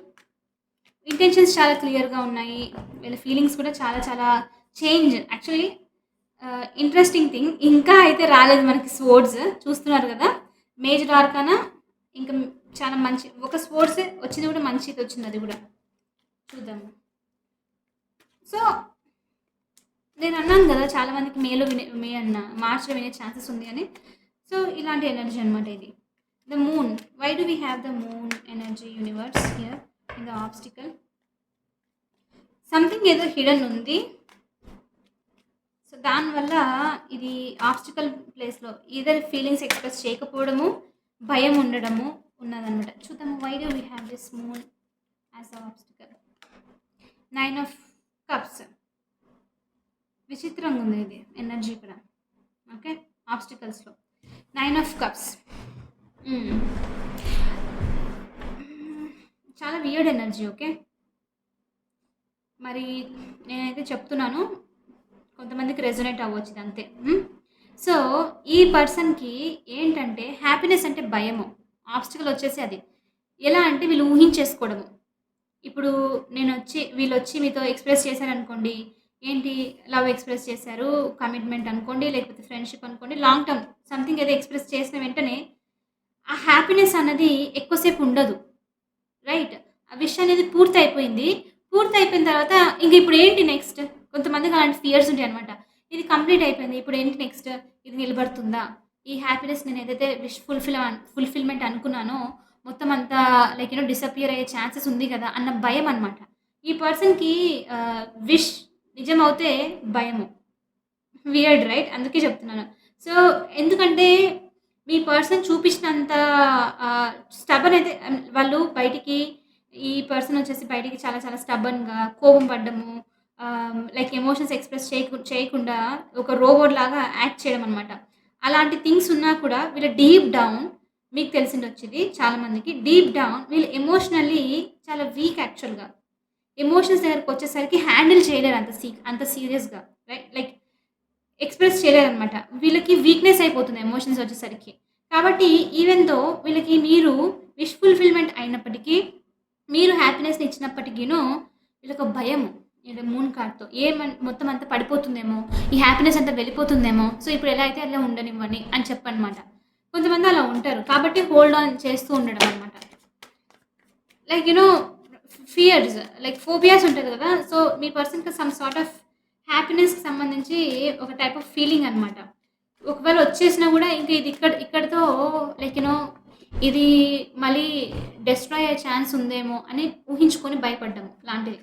Intentions చాలా క్లియర్‌గా ఉన్నాయి. వీళ్ళ ఫీలింగ్స్ కూడా చాలా చాలా చేంజ్. యాక్చువల్లీ ఇంట్రెస్టింగ్ థింగ్ ఇంకా అయితే రాలేదు మనకి స్వోర్డ్స్. చూస్తున్నారు గదా! మేజర్ ఆర్కానా ఇంకా చాలా మంచి ఒక స్వోర్డ్సే వచ్చింది కూడా మంచిదొచ్చింది అది గూడా. చూద్దాము. సో నేను అన్నాను కదా చాలా మందికి మే అన్న మార్చ్లో వినే ఛాన్సెస్ ఉంది అని. సో ఇలాంటి ఎనర్జీ అనమాట ఇది. The moon, why do we have the moon energy universe here in the obstacle? Something ఏదో హిడెన్ ఉంది. సో దానివల్ల ఇది ఆబ్స్టికల్ ప్లేస్లో ఈదర్ ఫీలింగ్స్ ఎక్స్ప్రెస్ చేయకపోవడము, భయం ఉండడము ఉన్నదనమాట. చూద్దాము, why do we have this moon as the obstacle. 9 of cups. విచిత్రంగా ఉంది ఇది ఎనర్జీ ఇక్కడ. ఓకే, ఆబ్స్టికల్స్లో 9 ఆఫ్ కప్స్. చాలా వియర్డ్ ఎనర్జీ. ఓకే, మరి నేనైతే చెప్తున్నాను, కొంతమందికి రెజొనేట్ అవ్వచ్చు ఇది అంతే. సో ఈ పర్సన్కి ఏంటంటే హ్యాపీనెస్ అంటే భయము, ఆబ్స్టికల్ వచ్చేసి అది. ఎలా అంటే వీళ్ళు ఊహించేసుకోవడము. ఇప్పుడు వీళ్ళు వచ్చి మీతో ఎక్స్ప్రెస్ చేశారనుకోండి, ఏంటి లవ్ ఎక్స్ప్రెస్ చేశారు, కమిట్మెంట్ అనుకోండి, లేకపోతే ఫ్రెండ్షిప్ అనుకోండి, లాంగ్ టర్మ్ సంథింగ్ ఏదో ఎక్స్ప్రెస్ చేసిన వెంటనే ఆ హ్యాపీనెస్ అన్నది ఎక్కువసేపు ఉండదు. రైట్, ఆ విషయం అనేది పూర్తయిపోయిన తర్వాత ఇంక ఇప్పుడు ఏంటి నెక్స్ట్? కొంతమందికి అలాంటి ఫియర్స్ ఉంటాయి అనమాట. ఇది కంప్లీట్ అయిపోయింది, ఇప్పుడు ఏంటి నెక్స్ట్? ఇది నిలబడుతుందా? ఈ హ్యాపీనెస్ నేను ఏదైతే ఫుల్ఫిల్మెంట్ అనుకున్నానో మొత్తం అంతా డిసపియర్ అయ్యే ఛాన్సెస్ ఉంది కదా అన్న భయం అనమాట. ఈ పర్సన్కి విష్ నిజమవుతే భయము. వియర్డ్ రైట్, అందుకే చెప్తున్నాను. సో ఎందుకంటే మీ పర్సన్ చూపించినంత స్టబన్ అయితే వాళ్ళు బయటికి, ఈ పర్సన్ వచ్చేసి బయటికి చాలా చాలా స్టబన్గా కోపం పడ్డము, ఎమోషన్స్ ఎక్స్ప్రెస్ చేయకుండా ఒక రోబోట్ లాగా యాక్ట్ చేయడం అనమాట. అలాంటి థింగ్స్ ఉన్నా కూడా వీళ్ళ డీప్ డౌన్, మీకు తెలిసిండొచ్చు ఇది చాలామందికి, డీప్ డౌన్ వీళ్ళు ఎమోషనల్లీ చాలా వీక్. యాక్చువల్గా ఎమోషన్స్ దగ్గరకు వచ్చేసరికి హ్యాండిల్ చేయలేరు అంత సీరియస్గా, రైట్, ఎక్స్ప్రెస్ చేయలేరు అనమాట. వీళ్ళకి వీక్నెస్ అయిపోతుంది ఎమోషన్స్ వచ్చేసరికి. కాబట్టి ఈవెన్ దో వీళ్ళకి మీరు విష్ ఫుల్ఫిల్మెంట్ అయినప్పటికీ, మీరు హ్యాపీనెస్ని ఇచ్చినప్పటికీనూ వీళ్ళకి ఒక భయము. మూన్ కార్డ్తో మొత్తం అంతా పడిపోతుందేమో, ఈ హ్యాపీనెస్ అంతా వెళ్ళిపోతుందేమో, సో ఇప్పుడు ఎలా అయితే అలా ఉండనివ్వని అని చెప్పనమాట. కొంతమంది అలా ఉంటారు, కాబట్టి హోల్డ్ ఆన్ చేస్తూ ఉండడం అనమాట. ఫియర్స్, ఫోబియాస్ ఉంటుంది కదా. సో మీ పర్సన్కి సమ్ సార్ట్ ఆఫ్ హ్యాపీనెస్కి సంబంధించి ఒక టైప్ ఆఫ్ ఫీలింగ్ అనమాట. ఒకవేళ వచ్చేసినా కూడా ఇంకా ఇది ఇక్కడితో ఇది మళ్ళీ డిస్ట్రాయ్ అయ్యే ఛాన్స్ ఉందేమో అని ఊహించుకొని భయపడ్డాము లాంటిది.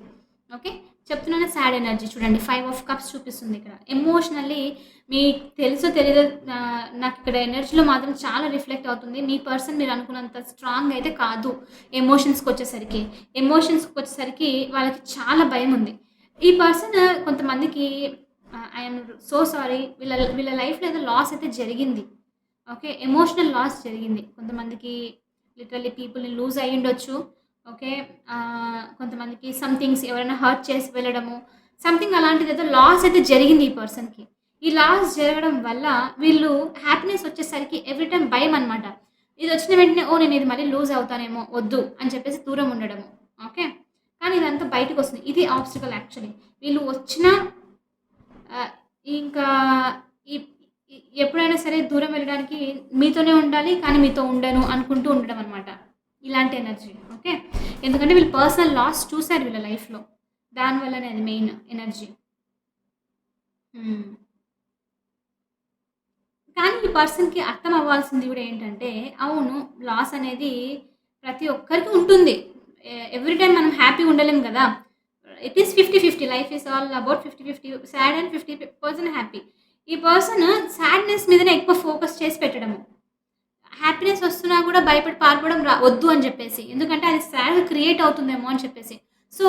ఓకే, చెప్తున్నాను. సాడ్ ఎనర్జీ చూడండి, 5 ఆఫ్ కప్స్ చూపిస్తుంది ఇక్కడ. ఎమోషనల్లీ మీకు తెలుసో తెలీదో, నాకు ఇక్కడ ఎనర్జీలో మాత్రం చాలా రిఫ్లెక్ట్ అవుతుంది. మీ పర్సన్ మీరు అనుకున్నంత స్ట్రాంగ్ అయితే కాదు. ఎమోషన్స్కి వచ్చేసరికి వాళ్ళకి చాలా భయం ఉంది. ఈ పర్సన్ కొంతమందికి ఐఎమ్ సో సారీ, వీళ్ళ లైఫ్లో ఏదో లాస్ అయితే జరిగింది. ఓకే, ఎమోషనల్ లాస్ జరిగింది. కొంతమందికి లిటరల్లీ పీపుల్ని లూజ్ అయ్యి ఉండొచ్చు. ఓకే, కొంతమందికి సంథింగ్స్ ఎవరైనా హర్ట్ చేసి వెళ్ళడము, సంథింగ్ అలాంటిది ఏదో లాస్ అయితే జరిగింది ఈ పర్సన్కి. ఈ లాస్ జరగడం వల్ల వీళ్ళు హ్యాపీనెస్ వచ్చేసరికి ఎవ్రీ టైం భయం అనమాట. ఇది వచ్చిన వెంటనే నేను ఇది మళ్ళీ లూజ్ అవుతానేమో, వద్దు అని చెప్పేసి దూరం ఉండడము. ఓకే, కానీ ఇదంతా బయటకు వస్తుంది. ఇది ఆబ్స్టికల్ యాక్చువల్లీ. వీళ్ళు వచ్చిన ఇంకా ఎప్పుడైనా సరే దూరం వెళ్ళడానికి మీతోనే ఉండాలి, కానీ మీతో ఉండను అనుకుంటూ ఉండడం అనమాట. ఇలాంటి ఎనర్జీ. ఓకే, ఎందుకంటే వీళ్ళు పర్సనల్ లాస్ చూశారు వీళ్ళ లైఫ్లో, దానివల్లనే అది మెయిన్ ఎనర్జీ. కానీ ఈ పర్సన్కి అర్థం అవ్వాల్సింది కూడా ఏంటంటే, అవును లాస్ అనేది ప్రతి ఒక్కరికి ఉంటుంది. ఎవ్రీ టైం మనం హ్యాపీగా ఉండలేం కదా. It is 50-50. Life is all about 50-50 sad and 50% happy. ఈ పర్సన్ సాడ్నెస్ మీదనే ఎక్కువ ఫోకస్ చేసి పెట్టడము. హ్యాపీనెస్ వస్తున్నా కూడా భయపడి పారిపోవడం వద్దు అని చెప్పేసి, ఎందుకంటే అది సాడ్గా క్రియేట్ అవుతుందేమో అని చెప్పేసి. సో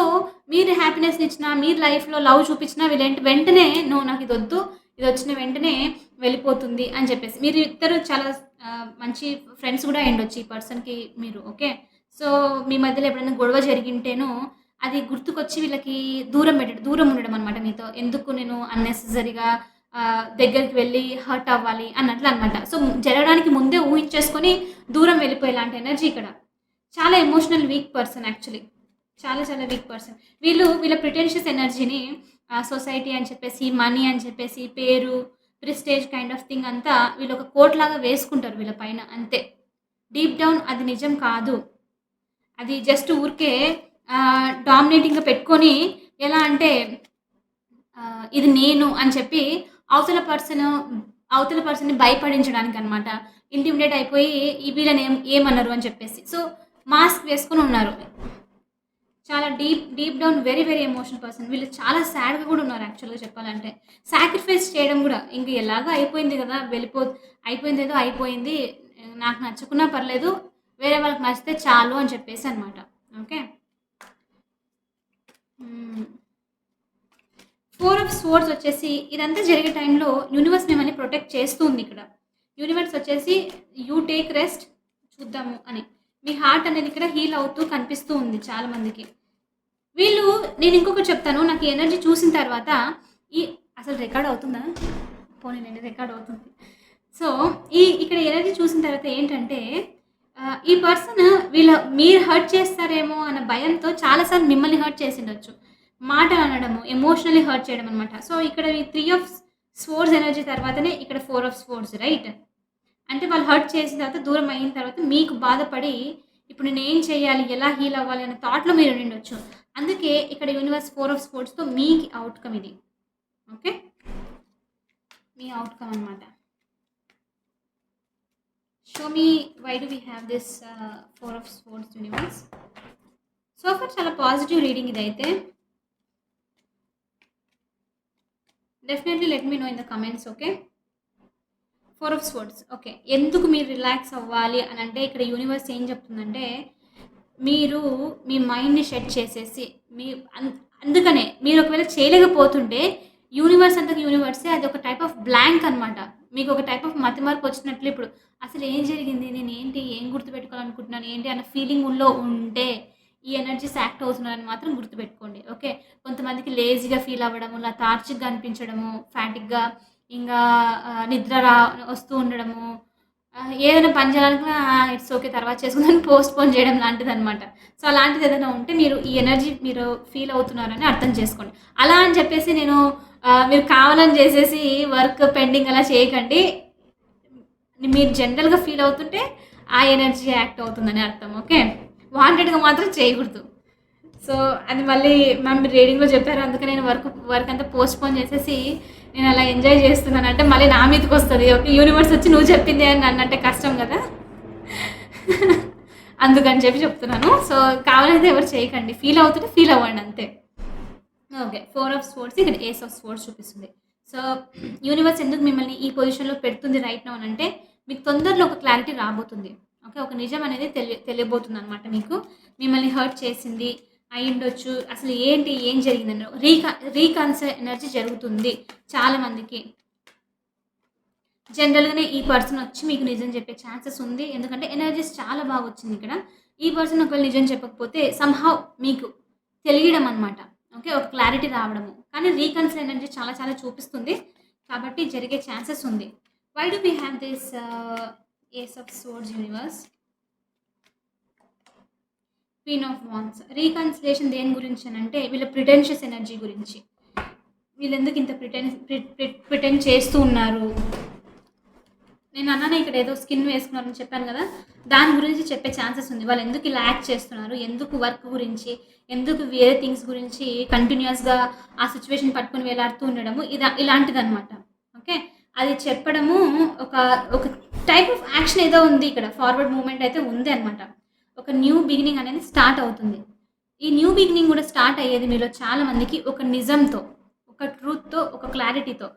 మీరు హ్యాపీనెస్ని ఇచ్చినా, మీరు లైఫ్లో లవ్ చూపించినా వీళ్ళేంటి వెంటనే నాకు ఇది వద్దు, ఇది వచ్చిన వెంటనే వెళ్ళిపోతుంది అని చెప్పేసి. మీరు ఇద్దరు చాలా మంచి ఫ్రెండ్స్ కూడా అయ్యుండొచ్చు ఈ పర్సన్కి మీరు. ఓకే, సో మీ మధ్యలో ఎప్పుడైనా గొడవ జరిగింటేనో అది గుర్తుకొచ్చి వీళ్ళకి దూరం ఉండడం అనమాట మీతో. ఎందుకు నేను అన్నెసెసరీగా దగ్గరికి వెళ్ళి హర్ట్ అవ్వాలి అన్నట్లు అనమాట. సో జరగడానికి ముందే ఊహించేసుకొని దూరం వెళ్ళిపోయేలాంటి ఎనర్జీ ఇక్కడ. చాలా ఎమోషనల్ వీక్ పర్సన్ యాక్చువల్లీ, చాలా చాలా వీక్ పర్సన్. వీళ్ళ ప్రిటెన్షియస్ ఎనర్జీని సొసైటీ అని చెప్పేసి, మనీ అని చెప్పేసి, పేరు, ప్రిస్టేజ్ కైండ్ ఆఫ్ థింగ్ అంతా వీళ్ళు ఒక కోట్ లాగా వేసుకుంటారు వీళ్ళ పైన, అంతే. డీప్ డౌన్ అది నిజం కాదు. అది జస్ట్ ఊరికే డామినేటింగ్గా పెట్టుకొని, ఎలా అంటే ఇది నేను అని చెప్పి అవతల పర్సన్ అవతల పర్సన్‌ని భయపడించడానికనమాట. ఇంటిమిడేట్ అయిపోయి ఈ వీళ్ళని ఏమనరు అని చెప్పేసి. సో, మాస్క్ వేసుకొని ఉన్నారు. చాలా deep down very very emotional person. వీళ్ళు చాలా సాడ్‌గా కూడా ఉన్నారు యాక్చువల్‌గా చెప్పాలంటే. సాక్రిఫైస్ చేయడం గూడా. ఇంక ఎలాగో అయిపోయింది గదా! అయిపోయిందేదో అయిపోయింది. నాకు నచ్చకున్నా పర్లేదు. వేరే వాళ్ళకి నచ్చితే చాలు అని చెప్పేసి అనమాట. ఓకే. హ్మ్. 4 ఆఫ్ స్వర్డ్స్ వచ్చేసి ఇదంతా జరిగే టైంలో యూనివర్స్ మిమ్మల్ని ప్రొటెక్ట్ చేస్తూ ఉంది ఇక్కడ. యూనివర్స్ వచ్చేసి యూ టేక్ రెస్ట్ చూద్దాము అని. మీ హార్ట్ అనేది ఇక్కడ హీల్ అవుతూ కనిపిస్తూ ఉంది చాలా మందికి. వీళ్ళు నేను ఇంకొకటి చెప్తాను. నాకు ఈ ఎనర్జీ చూసిన తర్వాత ఈ అసలు రికార్డ్ అవుతుందా? పోనీలెండి రికార్డ్ అవుతుంది. సో, ఇక్కడ ఎనర్జీ చూసిన తర్వాత ఏంటంటే ఈ పర్సన్ మీరు హర్ట్ చేస్తారేమో అన్న భయంతో చాలా సార్లు మిమ్మల్ని హర్ట్ చేసిండొచ్చు. మాటలు అనడము, ఎమోషనల్లీ హర్ట్ చేయడం అనమాట. సో, ఇక్కడ ఈ 3 ఆఫ్ స్వర్డ్స్ ఎనర్జీ తర్వాతనే ఇక్కడ 4 ఆఫ్ స్వర్డ్స్ రైట్? అంటే వాళ్ళు హర్ట్ చేసిన తర్వాత దూరం అయిన తర్వాత మీకు బాధపడి ఇప్పుడు నేనేం చేయాలి? ఎలా హీల్ అవ్వాలి? అనే థాట్‌లో మీరు ఉండిండొచ్చు. అందుకే ఇక్కడ యూనివర్స్ 4 ఆఫ్ స్వర్డ్స్‌తో మీకు ఔట్‌కమ్ ఇది. ఓకే. మీ ఔట్‌కమ్ అనమాట. Show me why do we have this 4 of swords universe? So for చాలా పాజిటివ్ రీడింగ్ ఇదైతే. Definitely let me know in the comments. Okay. 4 of swords. Okay. ఎందుకు మీరు రిలాక్స్ అవ్వాలి అని అంటే ఇక్కడ యూనివర్స్ ఏం చెప్తుందంటే మీరు మీ మైండ్‌ని షట్ చేసేసి మీ అందుకనే మీరు ఒకవేళ చేయలేకపోతుంటే యూనివర్స్ అంతకు యూనివర్సే అది ఒక టైప్ ఆఫ్ బ్లాంక్ అనమాట. మీకు ఒక టైప్ ఆఫ్ మతిమరుపు వచ్చినట్లు ఇప్పుడు అసలు ఏం జరిగింది? నేనేంటి? ఏం గుర్తుపెట్టుకోవాలనుకుంటున్నాను? ఏంటి? అన్న ఫీలింగుల్లో ఉంటే ఈ ఎనర్జీస్ యాక్ట్ అవుతున్నారని మాత్రం గుర్తుపెట్టుకోండి. ఓకే. కొంతమందికి లేజీగా ఫీల్ అవ్వడము, లెథార్జిక్‌గా అనిపించడము, ఫ్యాటిక్‌గా ఇంగా నిద్ర వస్తూ ఉండడము, ఏదైనా పని చేయాలనుకున్నా ఇట్స్ ఓకే తర్వాత చేసుకుందాం పోస్ట్‌పోన్ చేయడం లాంటిదనమాట. సో, అలాంటిది ఏదైనా ఉంటే మీరు ఈ ఎనర్జీ మీరు ఫీల్ అవుతున్నారని అర్థం చేసుకోండి. అలా అని చెప్పేసి నేను మీరు కావాలని చేసేసి వర్క్ పెండింగ్ అలా చేయకండి. మీరు జనరల్‌గా ఫీల్ అవుతుంటే ఆ ఎనర్జీ యాక్ట్ అవుతుందని అర్థం. ఓకే. వాంటెడ్‌గా మాత్రం చేయకూడదు. సో, అది మళ్ళీ మ్యామ్ మీరు రీడింగ్‌లో చెప్పారు. అందుకే నేను వర్క్ అంతా పోస్ట్‌పోన్ చేసేసి నేను అలా ఎంజాయ్ చేస్తున్నాను అంటే మళ్ళీ నా మీదకొస్తది. ఓకే. యూనివర్స్ వచ్చి నువ్వు చెప్పిందే అని నన్నంటే కష్టం కదా! అందుకని చెప్పి చెప్తున్నాను. సో, కావాలంటే ఎవరు చేయకండి. ఫీల్ అవుతుంటే ఫీల్ అవ్వండి అంతే. ఓకే. 4 ఆఫ్ స్వర్డ్స్ ఇక్కడ ఏస్ ఆఫ్ స్వర్డ్స్ చూపిస్తుంది. సో, యూనివర్స్ ఎందుకు మిమ్మల్ని ఈ పొజిషన్‌లో పెడుతుంది రైట్ నౌ అనంటే మీకు తొందరలో ఒక క్లారిటీ రాబోతుంది. ఓకే. ఒక నిజం అనేది తెలియబోతుందనమాట మీకు. మిమ్మల్ని హర్ట్ చేసింది అయ్యుండొచ్చు. అసలు ఏంటి? ఏం జరిగిందని రీకన్సిడర్ ఎనర్జీ జరుగుతుంది చాలా మందికి. జనరల్‌గానే ఈ పర్సన్ వచ్చి మీకు నిజం చెప్పే ఛాన్సెస్ ఉంది. ఎందుకంటే ఎనర్జీస్ చాలా బాగా వచ్చింది ఇక్కడ. ఈ పర్సన్ ఒకవేళ నిజం చెప్పకపోతే సమ్‌హౌ మీకు తెలియడం అనమాట. ఓకే. ఒక క్లారిటీ రావడము. కానీ రీకన్సిడర్ ఎనర్జీ చాలా చాలా చూపిస్తుంది. కాబట్టి జరిగే ఛాన్సెస్ ఉంది. Why do we have this ace of swords universe? Queen of wands. Reconciliation దేని గురించి అనంటే వీళ్ళ ప్రిటెన్షియస్ ఎనర్జీ గురించి. వీళ్ళెందుకు ఇంత ప్రిటెండ్ చేస్తూ ఉన్నారు? నేను అన్నానే ఇక్కడ ఏదో స్కిన్ వేసుకున్నారని చెప్పాను కదా! దాని గురించి చెప్పే ఛాన్సెస్ ఉంది. వాళ్ళు ఎందుకు ఇలా యాక్ట్ చేస్తున్నారు? ఎందుకు వర్క్ గురించి, ఎందుకు వేరే థింగ్స్ గురించి కంటిన్యూయస్‌గా ఆ సిట్యుయేషన్ పట్టుకొని వేలాడుతూ ఉండడము ఇలాంటిదనమాట. ఓకే. అది చెప్పడము ఒక ఒక టైప్ ఆఫ్ యాక్షన్ ఏదో ఉంది ఇక్కడ. ఫార్వర్డ్ మూవ్‌మెంట్ అయితే ఉంది అనమాట. ఒక న్యూ బిగినింగ్ అనేది స్టార్ట్ అవుతుంది. ఈ న్యూ బిగినింగ్ కూడా స్టార్ట్ అయ్యేది మీలో చాలా మందికి ఒక నిజంతో, ఒక ట్రూత్‌తో, ఒక క్లారిటీతో.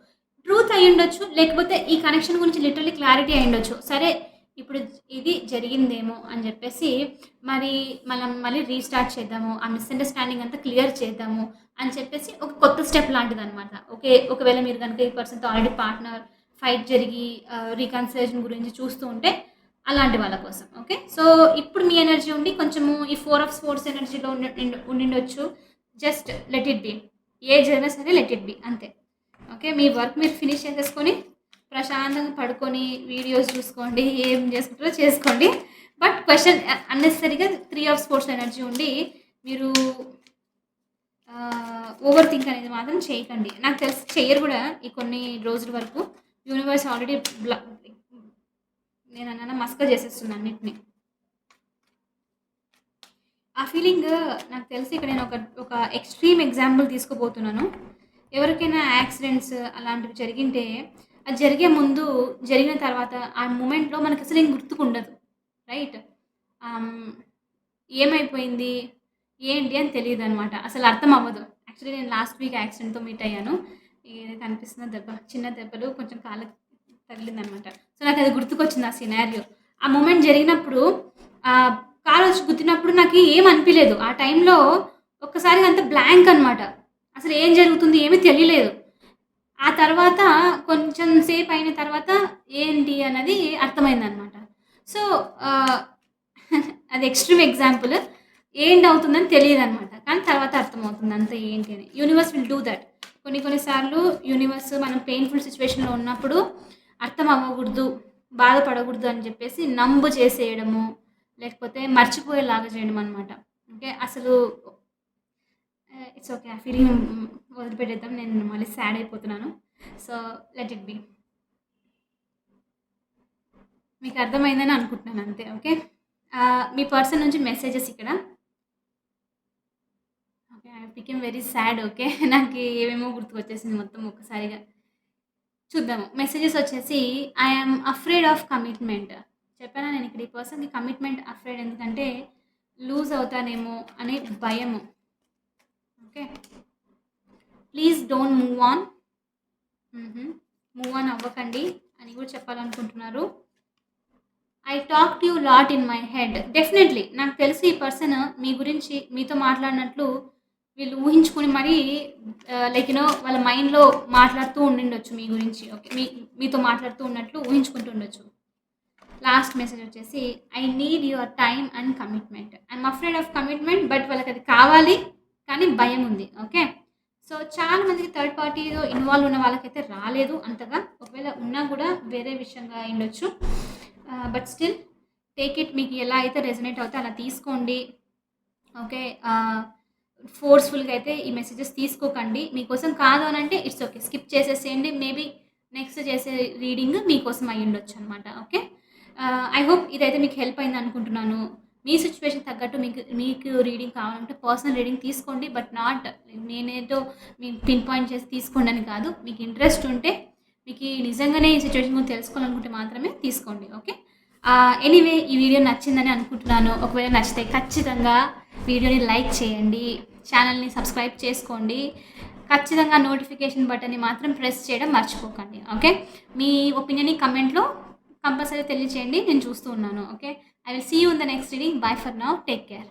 ట్రూత్ అయ్యుండొచ్చు. లేకపోతే ఈ కనెక్షన్ గురించి లిటరల్లీ క్లారిటీ అయ్యుండొచ్చు. సరే ఇప్పుడు ఇది జరిగిందేమో అని జెప్పేసి మనం మళ్ళీ రీస్టార్ట్ చేద్దాము. ఆ మిస్‌అండర్‌స్టాండింగ్ అంతా క్లియర్ చేద్దాము అని చెప్పేసి ఒక కొత్త స్టెప్ లాంటిదనమాట. ఓకే. ఒకవేళ మీరు గనుక ఈ పర్సన్‌తో ఆల్రెడీ పార్ట్నర్ ఫైట్ జరిగి రీకన్సిలియేషన్ గురించి చూస్తూ ఉంటే అలాంటి వాళ్ళ కోసం. ఓకే. సో, ఇప్పుడు మీ ఎనర్జీ ఉండి కొంచెము ఈ 4 ఆఫ్ స్వర్డ్స్ ఎనర్జీలో ఉండిండొచ్చు. Just let it be. ఏది జరిగినా సరే లెట్ ఇట్ బి అంతే. ఓకే. మీ వర్క్ మీరు ఫినిష్ చేసేసుకొని ప్రశాంతంగా పడుకొని వీడియోస్ చూసుకోండి. ఏం చేసుకుంటారో చేసుకోండి. బట్ క్వెషన్ అన్నెసెసరీగా 3 ఆఫ్ స్పోర్ట్స్ ఎనర్జీ ఉండి మీరు ఓవర్ థింక్ అనేది మాత్రం చేయకండి. నాకు తెలిసి చెయ్యరు కూడా ఈ కొన్ని రోజుల వరకు. యూనివర్స్ ఆల్రెడీ నేను అన్నాను మస్క చేసేస్తుంది అన్నిటిని. ఆ ఫీలింగ్ నాకు తెలిసి ఇక్కడ నేను ఒక ఎక్స్‌ట్రీమ్ ఎగ్జాంపుల్ తీసుకోబోతున్నాను. ఎవరికైనా యాక్సిడెంట్స్ అలాంటివి జరిగింటే అది జరిగే ముందు, జరిగిన తర్వాత ఆ మూమెంట్‌లో మనకసలేం గుర్తుకుండదు. రైట్? ఆహ్, ఏమైపోయింది? ఏంటి? అని తెలీదనమాట. అసలు అర్థం అవ్వదు. యాక్చువల్లీ నేను లాస్ట్ వీక్ యాక్సిడెంట్‌తో మీట్ అయ్యాను. ఇది కనిపిస్తుందా దెబ్బ? చిన్న దెబ్బలు కొంచెం కాళ్ళకి తగిలిందనమాట. సో, నాకది గుర్తుకొచ్చింది ఆ సినారియో. ఆ మూమెంట్ జరిగినప్పుడు ఆహ్, కాలొచ్చి గుద్దినప్పుడు నాకి ఏం అనిపియలేదు. ఆ టైంలో ఒక్కసారిగా అంతా బ్లాంక్ అనమాట. అసలు ఏం జరుగుతుంది? ఏమీ తెలియలేదు. ఆ తర్వాత కొంచెం సేపయిన తర్వాత ఏంటి అన్నది అర్థమైందనమాట. సో, ఆహ్, అది ఎక్స్‌ట్రీమ్ ఎగ్జాంపుల్. ఏంటవుతుందని తెలీదనమాట. కానీ తర్వాత అర్థమవుతుంది అంతా ఏంటి అని. Universe will do that. కొన్ని కొన్ని సార్లు యూనివర్స్ మనం పెయిన్‌ఫుల్ సిట్యుయేషన్‌లో ఉన్నప్పుడు అర్థం అవ్వకూడదు, బాధపడకూడదు అని జెప్పేసి నంబ్ చేసేయడము, లేకపోతే మర్చిపోయేలాగా చేయడం అనమాట. ఓకే. అసలు ఇట్స్ ఓకే. ఆ ఫీలింగ్ వదిలిపెట్టేద్దాం. నేను మళ్ళీ సాడ్ అయిపోతున్నాను. So, let it be. మీకు అర్థమైందని అనుకుంటున్నాను అంతే. ఓకే. మీ పర్సన్ నుంచి మెసేజెస్ ఇక్కడ. Okay. I became very sad. Okay. నాకు ఏమేమో గుర్తుకొచ్చేసింది మొత్తం ఒక్కసారిగా. చూద్దాము. మెసేజెస్ వచ్చేసి I am afraid of commitment. చెప్పానా నేను ఇక్కడ ఈ పర్సన్‌కి కమిట్మెంట్ అఫ్రేడ్ ఎందుకంటే లూజ్ అవుతానేమో అనే భయము. Okay. Please don't move on. Move on అవ్వకండి అని కూడా చెప్పాలనుకుంటున్నారు. I talk to you lot in my head. Definitely. నాకు తెలిసి ఈ పర్సన్ మీ గురించి మీతో మాట్లాడినట్లు వీళ్ళు ఊహించుకొని మరీ లైక్ వాళ్ళ మైండ్‌లో మాట్లాడుతూ ఉండిండొచ్చు మీ గురించి. ఓకే. మీతో మాట్లాడుతూ ఉన్నట్లు ఊహించుకుంటూ ఉండొచ్చు. లాస్ట్ మెసేజ్ వచ్చేసి I need your time and commitment. I'm afraid of commitment but వాళ్ళకది కావాలి. కానీ భయం ఉంది. ఓకే. సో, చాలా మందికి థర్డ్ పార్టీలో ఇన్వాల్వ్ ఉన్న వాళ్ళకైతే రాలేదు అంతగా. ఒకవేళ ఉన్నా కూడా వేరే విషయంగా అయ్యుండొచ్చు. But still take it. మీకు ఎలా అయితే రెజొనేట్ అవుతే అలా తీసుకోండి. ఓకే. ఫోర్స్‌ఫుల్‌గా అయితే ఈ మెసేజెస్ తీసుకోకండి. మీకోసం కాదు అనంటే ఇట్స్ ఓకే. స్కిప్ చేసేసేయండి. మేబీ నెక్స్ట్ చేసే రీడింగ్ మీకోసం అయ్యుండొచ్చనమాట. ఓకే. ఐ హోప్ ఇదైతే మీకు హెల్ప్ అయిందనుకుంటున్నాను. మీ సిట్యుయేషన్ తగ్గట్టు మీకు మీకు రీడింగ్ కావాలంటే పర్సనల్ రీడింగ్ తీసుకోండి. బట్ నాట్ నేనేదో మీకు పిన్ పాయింట్ చేసి తీసుకోండి అని కాదు. మీకు ఇంట్రెస్ట్ ఉంటే, మీకు నిజంగానే ఈ సిట్యుయేషన్ గురించి తెలుసుకోవాలనుకుంటే మాత్రమే తీసుకోండి. ఓకే. ఎనీవే ఈ వీడియో నచ్చిందని అనుకుంటున్నాను. ఒకవేళ నచ్చితే ఖచ్చితంగా వీడియోని లైక్ చేయండి. ఛానల్‌ని సబ్స్క్రైబ్ చేసుకోండి. ఖచ్చితంగా నోటిఫికేషన్ బటన్‌ని మాత్రం ప్రెస్ చేయడం మర్చిపోకండి. ఓకే. మీ ఒపీనియన్‌ని కమెంట్‌లో కంపల్సరీ తెలియచేయండి. నేను చూస్తూ ఉన్నాను. Okay. I will see you in the next reading. Bye for now. Take care.